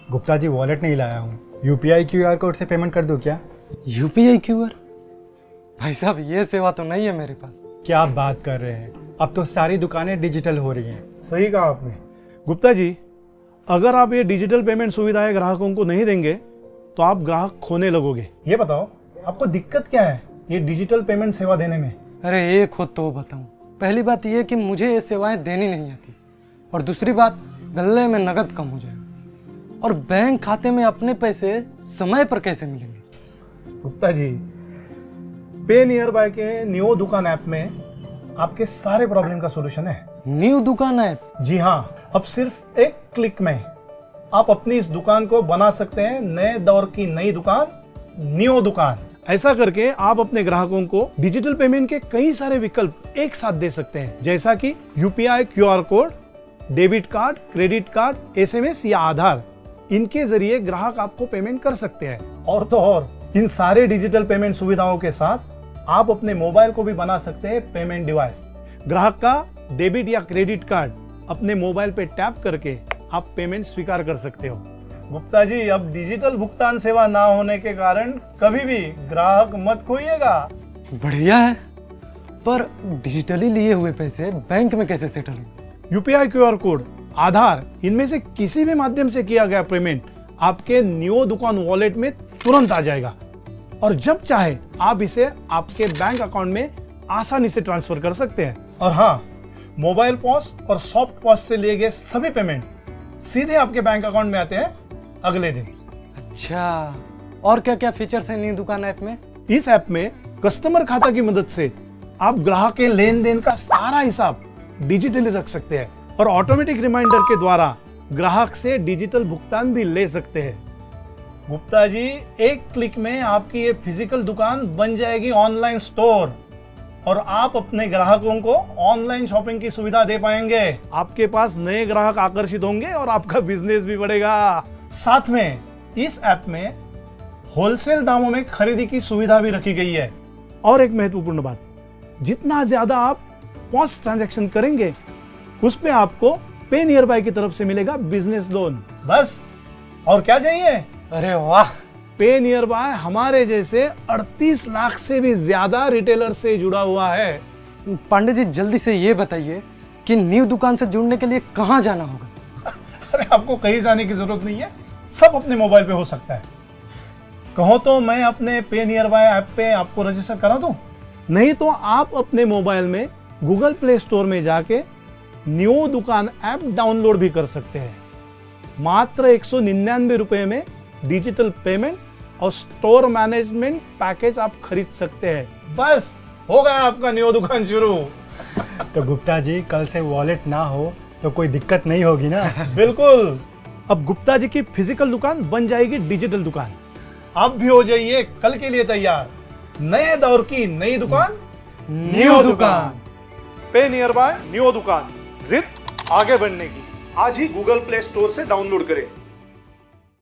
Gupta ji wallet नहीं लाया हूँ, यूपीआई क्यूआर कोड से पेमेंट कर दूँ क्या? UPI QR? भाई साहब ये सेवा तो नहीं है मेरे पास। क्या आप बात कर रहे हैं, अब तो सारी दुकानें डिजिटल हो रही हैं। सही कहा आपने। गुप्ता जी, अगर आप ये डिजिटल पेमेंट सुविधाएं ग्राहकों को नहीं देंगे तो आप ग्राहक खोने लगोगे। ये बताओ आपको दिक्कत क्या है ये डिजिटल पेमेंट सेवा देने में? अरे ये खुद तो बताऊं। पहली बात ये कि मुझे ये सेवाएं देनी नहीं आती, और दूसरी बात गल्ले में नगद कम हो जाएगा, और बैंक खाते में अपने पैसे समय पर कैसे मिलेंगे? गुप्ता जी, पे नियर बाय के न्यू दुकान ऐप में आपके सारे प्रॉब्लम का सॉल्यूशन है। न्यू दुकान ऐप? जी हाँ, अब सिर्फ एक क्लिक में आप अपनी इस दुकान को बना सकते हैं नए दौर की नई दुकान, न्यू दुकान। ऐसा करके आप अपने ग्राहकों को डिजिटल पेमेंट के कई सारे विकल्प एक साथ दे सकते हैं, जैसा कि UPI QR code, debit card, credit card, SMS या आधार। इनके जरिए ग्राहक आपको पेमेंट कर सकते हैं। और तो और इन सारे डिजिटल पेमेंट सुविधाओं के साथ आप अपने मोबाइल को भी बना सकते हैं पेमेंट डिवाइस। ग्राहक का डेबिट या क्रेडिट कार्ड अपने मोबाइल पे टैप करके आप पेमेंट स्वीकार कर सकते हो। गुप्ता जी, अब डिजिटल भुगतान सेवा ना होने के कारण कभी भी ग्राहक मत खोइएगा। बढ़िया है, पर डिजिटली लिए हुए पैसे बैंक में कैसे सेटल होंगे? यूपीआई क्यूआर कोड, आधार, इनमें से किसी भी माध्यम से किया गया पेमेंट आपके न्यू दुकान वॉलेट में तुरंत आ जाएगा, और जब चाहे आप इसे आपके बैंक अकाउंट में आसानी से ट्रांसफर कर सकते हैं। और हाँ, मोबाइल पॉस और सॉफ्ट पॉस से लिए गए सभी पेमेंट सीधे आपके बैंक अकाउंट में आते हैं अगले दिन। अच्छा, और क्या क्या फीचर्स हैं न्यू दुकान ऐप में? इस ऐप में कस्टमर खाता की मदद से आप ग्राहक के लेन देन का सारा हिसाब डिजिटली रख सकते हैं, और ऑटोमेटिक रिमाइंडर के द्वारा ग्राहक से डिजिटल भुगतान भी ले सकते हैं। गुप्ता जी, एक क्लिक में आपकी ये फिजिकल दुकान बन जाएगी ऑनलाइन स्टोर, और आप अपने ग्राहकों को ऑनलाइन शॉपिंग की सुविधा दे पाएंगे। आपके पास नए ग्राहक आकर्षित होंगे और आपका बिजनेस भी बढ़ेगा। साथ में इस ऐप में होलसेल दामों में खरीदी की सुविधा भी रखी गई है। और एक महत्वपूर्ण बात, जितना ज्यादा आप पॉस ट्रांजैक्शन करेंगे उस पे आपको पे नियर बाय की तरफ से मिलेगा बिजनेस लोन। बस और क्या चाहिए? अरे वाह! पे नियर बाय हमारे जैसे 38 लाख से भी ज्यादा रिटेलर से जुड़ा हुआ है। पांडे जी, जल्दी से ये बताइए कि न्यू दुकान से जुड़ने के लिए कहाँ जाना होगा? अरे आपको कहीं जाने की जरूरत नहीं है, सब अपने मोबाइल पे हो सकता है। कहो तो मैं अपने पे नियर बाय ऐप पे आपको रजिस्टर करा दूं, नहीं तो आप अपने मोबाइल में गूगल प्ले स्टोर में जाके न्यू दुकान ऐप डाउनलोड भी कर सकते हैं। मात्र 199 रुपए में डिजिटल पेमेंट और स्टोर मैनेजमेंट पैकेज आप खरीद सकते हैं। बस हो गया आपका न्यू दुकान शुरू। तो गुप्ता जी, कल से वॉलेट ना हो तो कोई दिक्कत नहीं होगी ना? बिल्कुल, अब गुप्ता जी की फिजिकल दुकान बन जाएगी डिजिटल दुकान। आप भी हो जाइए कल के लिए तैयार। नए दौर की नई दुकान, न्यू दुकान। पे नियर बाय न्यू दुकान, जिद आगे बढ़ने की। आज ही गूगल प्ले स्टोर से डाउनलोड करें।